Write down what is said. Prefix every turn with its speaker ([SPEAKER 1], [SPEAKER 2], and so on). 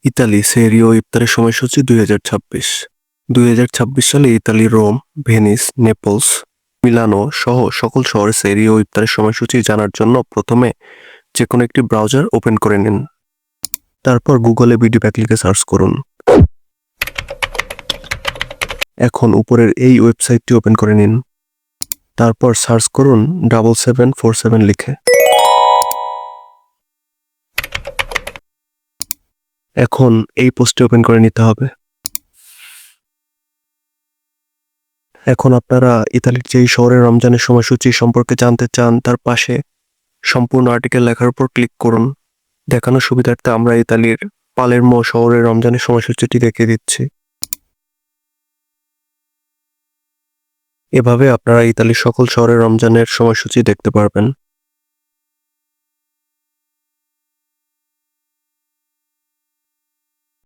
[SPEAKER 1] Italy সেরিও ইফতারের সময়সূচি 2026 সালে ইতালির রোম, ভেনিস, নেপলস, মিলানো সহ সকল শহরে সেরিও ইফতারের সময়সূচি জানার জন্য প্রথমে যে কোনো একটি ব্রাউজার ওপেন করে নিন। তারপর গুগলে ভিডিও প্যাক লিখে সার্চ করুন। এখন উপরের এই ওয়েবসাইটটি ওপেন করে নিন। তারপর সার্চ করুন 7747 লিখে। এখন এই পোস্টটি ওপেন করে নিতে হবে। এখন আপনারা ইতালির যেই শহরের রমজানের সময়সূচি সম্পর্কে জানতে চান তার পাশে সম্পূর্ণ আর্টিকেল লেখার উপর ক্লিক করুন। দেখানোর সুবিধার্থে আমরা ইতালির পালেরমো শহরের রমজানের সময়সূচিটি দেখিয়ে দিচ্ছি। এভাবে আপনারা ইতালির সকল শহরের রমজানের সময়সূচি দেখতে পারবেন।